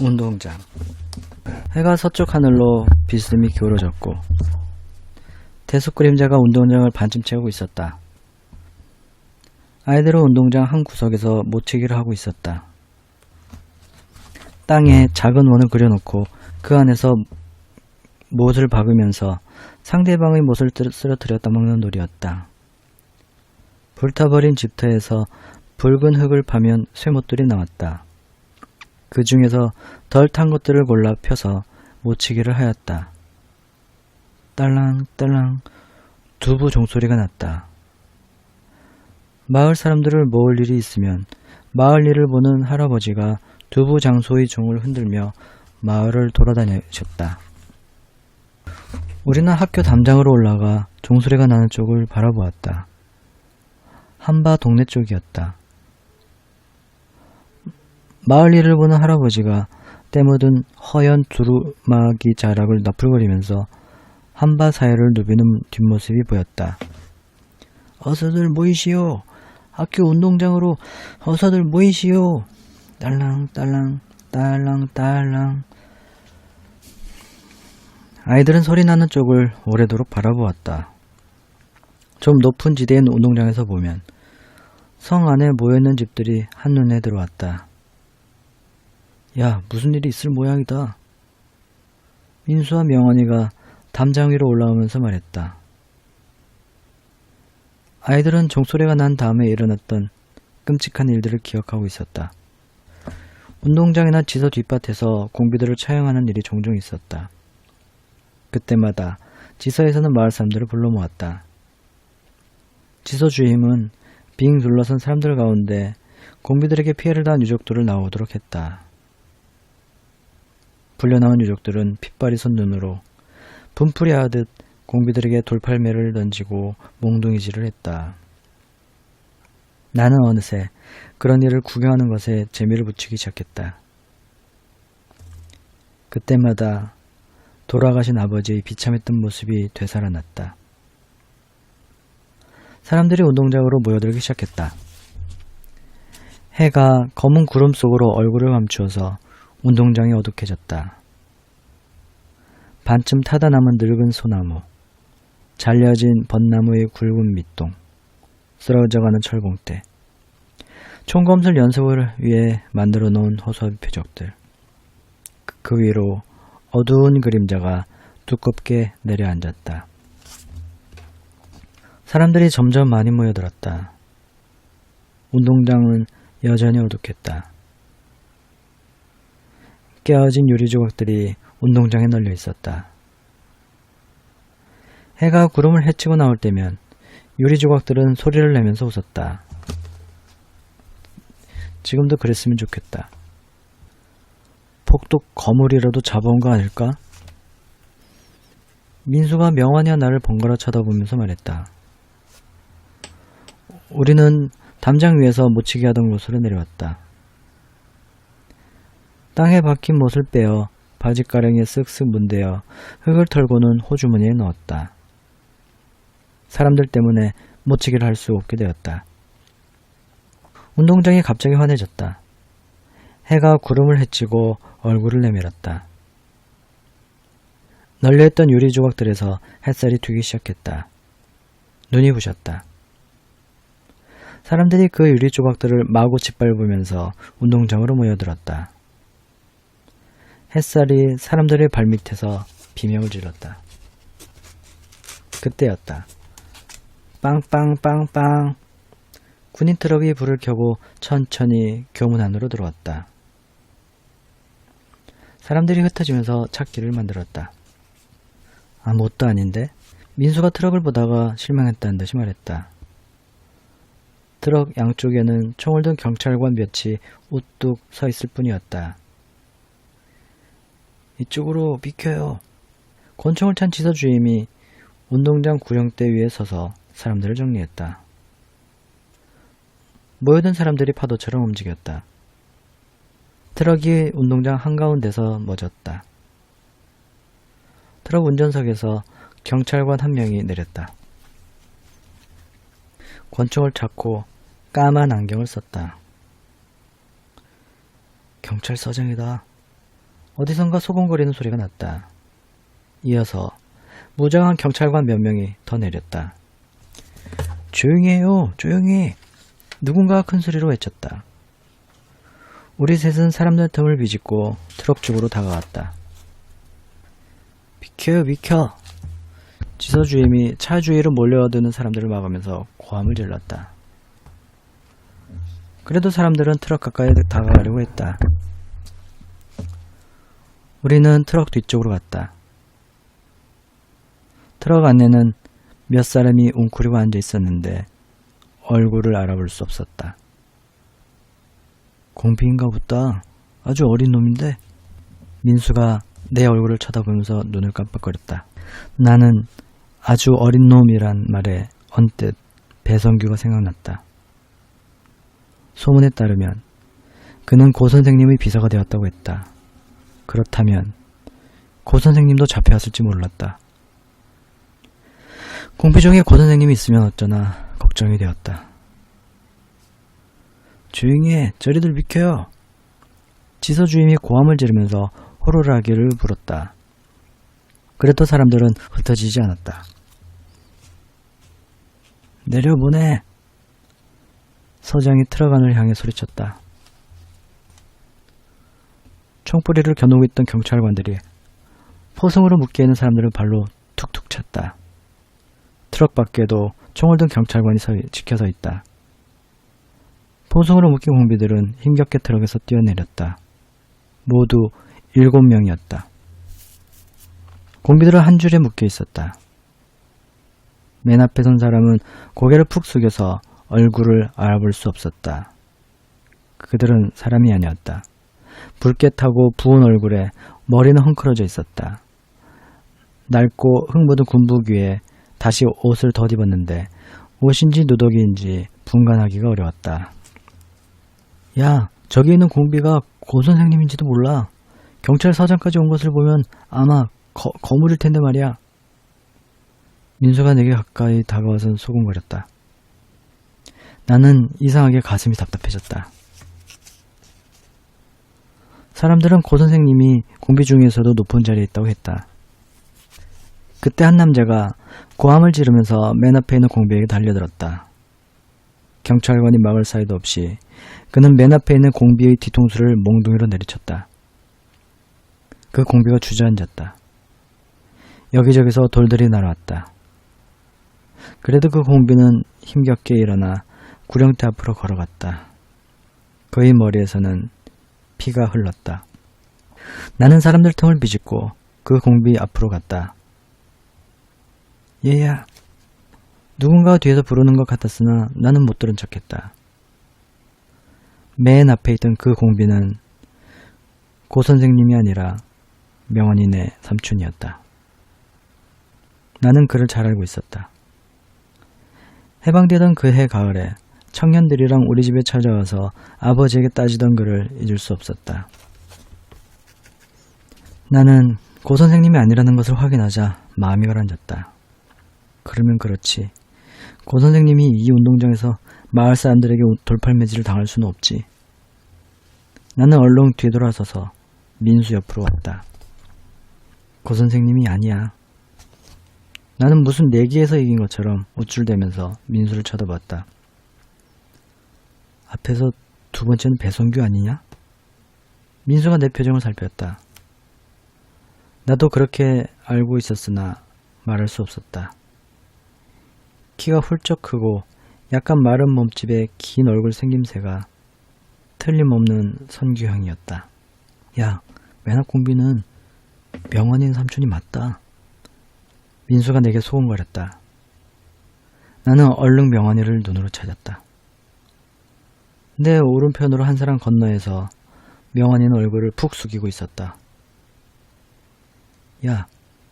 운동장. 해가 서쪽 하늘로 비스듬히 기울어졌고 대속 그림자가 운동장을 반쯤 채우고 있었다. 아이들은 운동장 한 구석에서 모치기를 하고 있었다. 땅에 작은 원을 그려놓고 그 안에서 못을 박으면서 상대방의 못을 쓰러뜨려 따먹는 놀이였다. 불타버린 집터에서 붉은 흙을 파면 쇠못들이 나왔다. 그 중에서 덜 탄 것들을 골라 펴서 모치기를 하였다. 딸랑딸랑 두부 종소리가 났다. 마을 사람들을 모을 일이 있으면 마을 일을 보는 할아버지가 두부 장소의 종을 흔들며 마을을 돌아다니셨다. 우리는 학교 담장으로 올라가 종소리가 나는 쪽을 바라보았다. 한바 동네 쪽이었다. 마을 일을 보는 할아버지가 때묻은 허연 두루마기 자락을 너풀거리면서 한바 사이를 누비는 뒷모습이 보였다. 어서들 모이시오. 학교 운동장으로 어서들 모이시오. 딸랑딸랑 딸랑딸랑. 아이들은 소리나는 쪽을 오래도록 바라보았다. 좀 높은 지대의 운동장에서 보면 성 안에 모여있는 집들이 한눈에 들어왔다. 야, 무슨 일이 있을 모양이다. 민수와 명언이가 담장 위로 올라오면서 말했다. 아이들은 종소리가 난 다음에 일어났던 끔찍한 일들을 기억하고 있었다. 운동장이나 지서 뒷밭에서 공비들을 처형하는 일이 종종 있었다. 그때마다 지서에서는 마을 사람들을 불러 모았다. 지서 주임은 빙 둘러선 사람들 가운데 공비들에게 피해를 당한 유족들을 나오도록 했다. 불려나온 유족들은 핏발이 선 눈으로 분풀이 하듯 공비들에게 돌팔매를 던지고 몽둥이질을 했다. 나는 어느새 그런 일을 구경하는 것에 재미를 붙이기 시작했다. 그때마다 돌아가신 아버지의 비참했던 모습이 되살아났다. 사람들이 운동장으로 모여들기 시작했다. 해가 검은 구름 속으로 얼굴을 감추어서 운동장이 어둑해졌다. 반쯤 타다 남은 늙은 소나무, 잘려진 벚나무의 굵은 밑동, 쓰러져가는 철봉대, 총검술 연습을 위해 만들어 놓은 호수아비 표적들, 그 위로 어두운 그림자가 두껍게 내려앉았다. 사람들이 점점 많이 모여들었다. 운동장은 여전히 어둑했다. 깨어진 유리 조각들이 운동장에 널려 있었다. 해가 구름을 헤치고 나올 때면 유리 조각들은 소리를 내면서 웃었다. 지금도 그랬으면 좋겠다. 폭도 거물이라도 잡아온 거 아닐까? 민수가 명환이와 나를 번갈아 쳐다보면서 말했다. 우리는 담장 위에서 모치기 하던 곳으로 내려왔다. 땅에 박힌 못을 빼어 바짓가랑이에 쓱쓱 문대어 흙을 털고는 호주머니에 넣었다. 사람들 때문에 모치기를 할 수 없게 되었다. 운동장이 갑자기 환해졌다. 해가 구름을 헤치고 얼굴을 내밀었다. 널려있던 유리 조각들에서 햇살이 튀기 시작했다. 눈이 부셨다. 사람들이 그 유리 조각들을 마구 짓밟으면서 운동장으로 모여들었다. 햇살이 사람들의 발밑에서 비명을 질렀다. 그때였다. 빵빵빵빵. 군인 트럭이 불을 켜고 천천히 교문 안으로 들어왔다. 사람들이 흩어지면서 찾기를 만들었다. 아무것도 아닌데? 민수가 트럭을 보다가 실망했다는 듯이 말했다. 트럭 양쪽에는 총을 든 경찰관 몇이 우뚝 서 있을 뿐이었다. 이쪽으로 비켜요. 권총을 찬 지서 주임이 운동장 구령대 위에 서서 사람들을 정리했다. 모여든 사람들이 파도처럼 움직였다. 트럭이 운동장 한가운데서 멎었다. 트럭 운전석에서 경찰관 한 명이 내렸다. 권총을 찾고 까만 안경을 썼다. 경찰서장이다. 어디선가 소곤거리는 소리가 났다. 이어서 무장한 경찰관 몇 명이 더 내렸다. 조용히 해요, 조용히! 누군가가 큰 소리로 외쳤다. 우리 셋은 사람들 틈을 비집고 트럭 쪽으로 다가왔다. 비켜요, 비켜! 지서 주임이 차 주위로 몰려드는 사람들을 막으면서 고함을 질렀다. 그래도 사람들은 트럭 가까이 다가가려고 했다. 우리는 트럭 뒤쪽으로 갔다. 트럭 안에는 몇 사람이 웅크리고 앉아 있었는데 얼굴을 알아볼 수 없었다. 공비인가 보다. 아주 어린 놈인데. 민수가 내 얼굴을 쳐다보면서 눈을 깜빡거렸다. 나는 아주 어린 놈이란 말에 언뜻 배성규가 생각났다. 소문에 따르면 그는 고 선생님의 비서가 되었다고 했다. 그렇다면 고 선생님도 잡혀왔을지 몰랐다. 공비 중에 고 선생님이 있으면 어쩌나 걱정이 되었다. 조용히 해, 저리들 비켜요. 지서 주임이 고함을 지르면서 호루라기를 불었다. 그래도 사람들은 흩어지지 않았다. 내려보내! 서장이 트럭 안을 향해 소리쳤다. 총뿌리를 겨누고 있던 경찰관들이 포승으로 묶여있는 사람들을 발로 툭툭 찼다. 트럭 밖에도 총을 든 경찰관이 지켜서 있다. 포승으로 묶인 공비들은 힘겹게 트럭에서 뛰어내렸다. 모두 7명이었다. 공비들은 한 줄에 묶여 있었다. 맨 앞에 선 사람은 고개를 푹 숙여서 얼굴을 알아볼 수 없었다. 그들은 사람이 아니었다. 붉게 타고 부은 얼굴에 머리는 헝클어져 있었다. 낡고 흙 묻은 군복 위에 다시 옷을 덧입었는데 옷인지 누더기인지 분간하기가 어려웠다. 야, 저기 있는 공비가 고 선생님인지도 몰라. 경찰서장까지 온 것을 보면 아마 거물일 텐데 말이야. 민수가 내게 가까이 다가와서 소곤거렸다. 나는 이상하게 가슴이 답답해졌다. 사람들은 고 선생님이 공비 중에서도 높은 자리에 있다고 했다. 그때 한 남자가 고함을 지르면서 맨 앞에 있는 공비에게 달려들었다. 경찰관이 막을 사이도 없이 그는 맨 앞에 있는 공비의 뒤통수를 몽둥이로 내리쳤다. 그 공비가 주저앉았다. 여기저기서 돌들이 날아왔다. 그래도 그 공비는 힘겹게 일어나 구령대 앞으로 걸어갔다. 그의 머리에서는 피가 흘렀다. 나는 사람들 틈을 비집고 그 공비 앞으로 갔다. 얘야. 누군가가 뒤에서 부르는 것 같았으나 나는 못 들은 척했다. 맨 앞에 있던 그 공비는 고 선생님이 아니라 명원이네 삼촌이었다. 나는 그를 잘 알고 있었다. 해방되던 그 해 가을에 청년들이랑 우리 집에 찾아와서 아버지에게 따지던 그를 잊을 수 없었다. 나는 고 선생님이 아니라는 것을 확인하자 마음이 가라앉았다. 그러면 그렇지. 고 선생님이 이 운동장에서 마을 사람들에게 돌팔매질을 당할 수는 없지. 나는 얼른 뒤돌아서서 민수 옆으로 왔다. 고 선생님이 아니야. 나는 무슨 내기에서 이긴 것처럼 우쭐대면서 민수를 쳐다봤다. 앞에서 두 번째는 배성규 아니냐? 민수가 내 표정을 살폈다. 나도 그렇게 알고 있었으나 말할 수 없었다. 키가 훌쩍 크고 약간 마른 몸집에 긴 얼굴 생김새가 틀림없는 선규형이었다. 야, 맨 앞 공비는 명원인 삼촌이 맞다. 민수가 내게 소곤거렸다. 나는 얼른 명원이를 눈으로 찾았다. 내 오른편으로 한 사람 건너에서 명원이는 얼굴을 푹 숙이고 있었다. 야,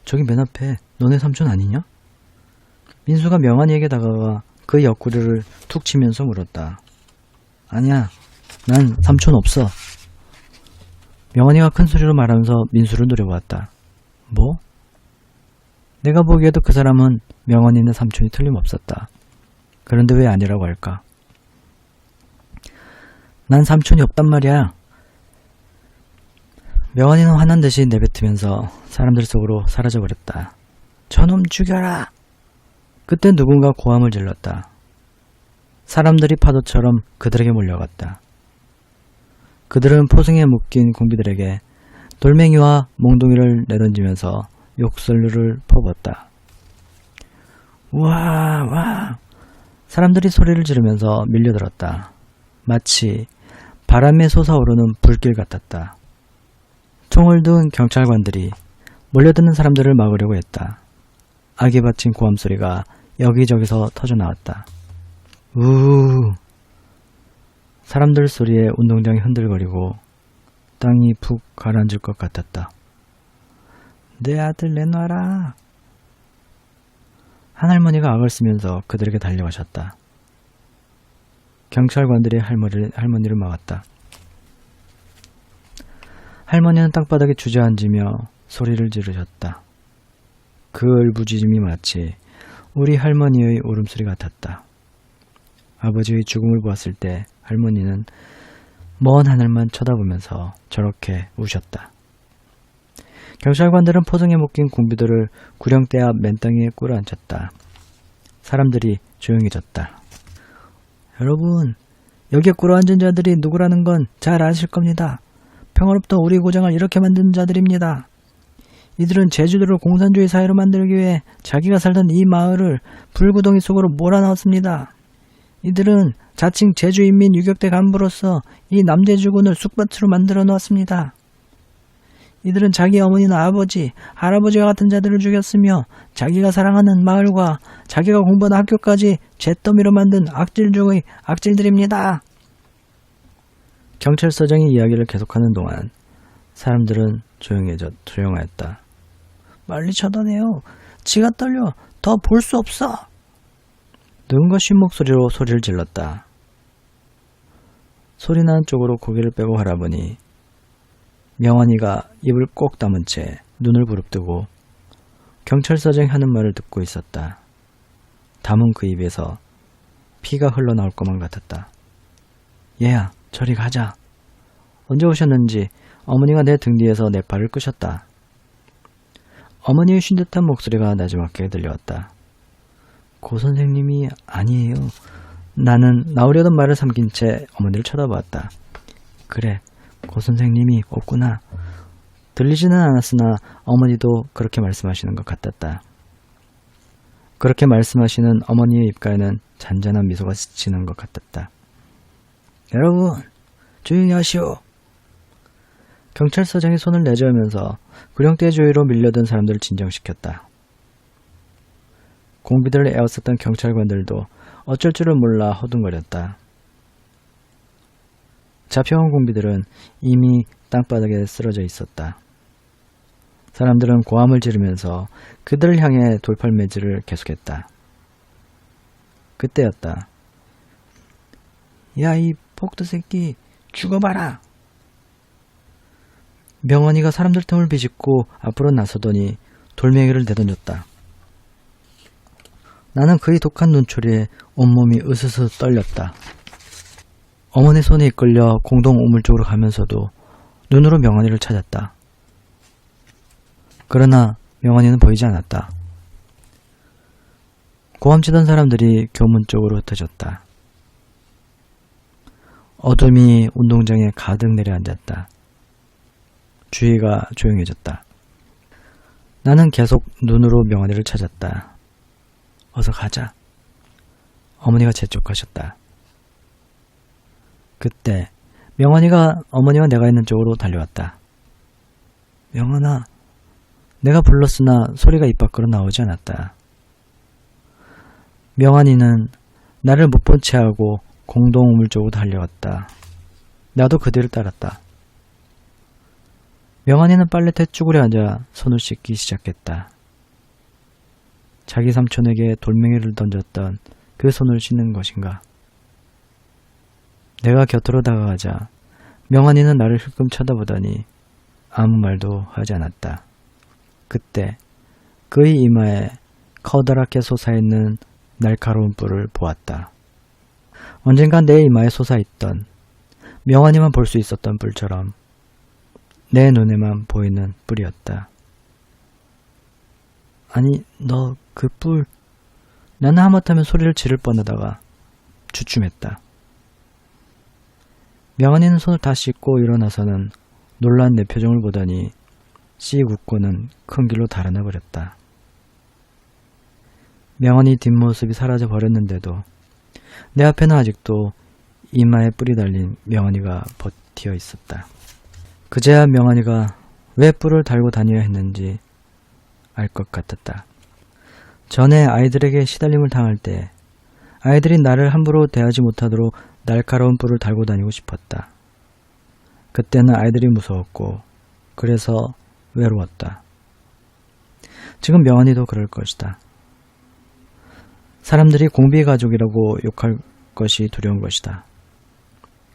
저기 맨 앞에 너네 삼촌 아니냐? 민수가 명환이에게 다가가 그 옆구리를 툭 치면서 물었다. 아니야, 난 삼촌 없어. 명환이가 큰 소리로 말하면서 민수를 노려보았다. 뭐? 내가 보기에도 그 사람은 명환이네 삼촌이 틀림없었다. 그런데 왜 아니라고 할까? 난 삼촌이 없단 말이야. 명환이는 화난 듯이 내뱉으면서 사람들 속으로 사라져버렸다. 저놈 죽여라! 그때 누군가 고함을 질렀다. 사람들이 파도처럼 그들에게 몰려갔다. 그들은 포승에 묶인 공비들에게 돌멩이와 몽둥이를 내던지면서 욕설을 퍼붓었다. 우와, 와! 사람들이 소리를 지르면서 밀려들었다. 마치 바람에 솟아오르는 불길 같았다. 총을 든 경찰관들이 몰려드는 사람들을 막으려고 했다. 악에 받친 고함 소리가 여기저기서 터져나왔다. 우우. 사람들 소리에 운동장이 흔들거리고 땅이 푹 가라앉을 것 같았다. 내 아들 내놔라. 한 할머니가 악을 쓰면서 그들에게 달려가셨다. 경찰관들이 할머니를 막았다. 할머니는 땅바닥에 주저앉으며 소리를 지르셨다. 그 울부짖음이 마치 우리 할머니의 울음소리 같았다. 아버지의 죽음을 보았을 때 할머니는 먼 하늘만 쳐다보면서 저렇게 우셨다. 경찰관들은 포승에 묶인 공비들을 구령대 앞 맨땅에 꿇어앉혔다. 사람들이 조용해졌다. 여러분, 여기에 꿇어앉은 자들이 누구라는 건 잘 아실 겁니다. 평화롭던 우리 고장을 이렇게 만든 자들입니다. 이들은 제주도를 공산주의 사회로 만들기 위해 자기가 살던 이 마을을 불구덩이 속으로 몰아넣었습니다. 이들은 자칭 제주인민 유격대 간부로서 이 남제주군을 쑥밭으로 만들어 놓았습니다. 이들은 자기 어머니나 아버지, 할아버지와 같은 자들을 죽였으며 자기가 사랑하는 마을과 자기가 공부한 학교까지 잿더미로 만든 악질 중의 악질들입니다. 경찰서장이 이야기를 계속하는 동안 사람들은 조용하였다. 빨리 쳐다내요. 지가 떨려. 더 볼 수 없어. 누군가 쉰 목소리로 소리를 질렀다. 소리나는 쪽으로 고개를 빼고 바라보니 명환이가 입을 꼭 다문 채 눈을 부릅뜨고 경찰서장이 하는 말을 듣고 있었다. 다문 그 입에서 피가 흘러나올 것만 같았다. 얘야, 저리 가자. 언제 오셨는지 어머니가 내 등 뒤에서 내 팔을 끄셨다. 어머니의 쉰 듯한 목소리가 나지막하게 들려왔다. 고 선생님이 아니에요. 나는 나오려던 말을 삼킨 채 어머니를 쳐다보았다. 그래, 고 선생님이 없구나. 들리지는 않았으나 어머니도 그렇게 말씀하시는 것 같았다. 그렇게 말씀하시는 어머니의 입가에는 잔잔한 미소가 스치는 것 같았다. 여러분, 조용히 하시오. 경찰서장이 손을 내저으면서 구령대 주위로 밀려든 사람들을 진정시켰다. 공비들을 에워쌌던 경찰관들도 어쩔 줄을 몰라 허둥거렸다. 잡혀간 공비들은 이미 땅바닥에 쓰러져 있었다. 사람들은 고함을 지르면서 그들을 향해 돌팔매질을 계속했다. 그때였다. 야, 이 폭도 새끼, 죽어봐라! 명환이가 사람들 틈을 비집고 앞으로 나서더니 돌멩이를 내던졌다. 나는 그의 독한 눈초리에 온몸이 으스스 떨렸다. 어머니 손에 이끌려 공동 우물 쪽으로 가면서도 눈으로 명환이를 찾았다. 그러나 명환이는 보이지 않았다. 고함치던 사람들이 교문 쪽으로 흩어졌다. 어둠이 운동장에 가득 내려앉았다. 주위가 조용해졌다. 나는 계속 눈으로 명환이를 찾았다. 어서 가자. 어머니가 재촉하셨다. 그때 명환이가 어머니와 내가 있는 쪽으로 달려왔다. 명환아, 내가 불렀으나 소리가 입 밖으로 나오지 않았다. 명환이는 나를 못 본 채 하고 공동 우물 쪽으로 달려왔다. 나도 그 뒤를 따랐다. 명환이는 빨래터에 쭈그려 앉아 손을 씻기 시작했다. 자기 삼촌에게 돌멩이를 던졌던 그 손을 씻는 것인가. 내가 곁으로 다가가자 명환이는 나를 힐끔 쳐다보더니 아무 말도 하지 않았다. 그때 그의 이마에 커다랗게 솟아있는 날카로운 뿔을 보았다. 언젠가 내 이마에 솟아있던 명환이만 볼 수 있었던 뿔처럼 내 눈에만 보이는 뿔이었다. 아니, 너 그 뿔... 나는 하마터면 소리를 지를 뻔하다가 주춤했다. 명환이는 손을 다 씻고 일어나서는 놀란 내 표정을 보더니 씩 웃고는 큰 길로 달아나 버렸다. 명환이 뒷모습이 사라져 버렸는데도 내 앞에는 아직도 이마에 뿔이 달린 명환이가 버티어 있었다. 그제야 명환이가 왜 뿔을 달고 다녀야 했는지 알 것 같았다. 전에 아이들에게 시달림을 당할 때 아이들이 나를 함부로 대하지 못하도록 날카로운 뿔을 달고 다니고 싶었다. 그때는 아이들이 무서웠고 그래서 외로웠다. 지금 명환이도 그럴 것이다. 사람들이 공비 가족이라고 욕할 것이 두려운 것이다.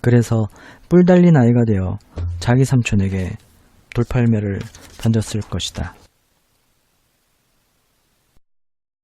그래서 뿔 달린 아이가 되어 자기 삼촌에게 돌팔매를 던졌을 것이다.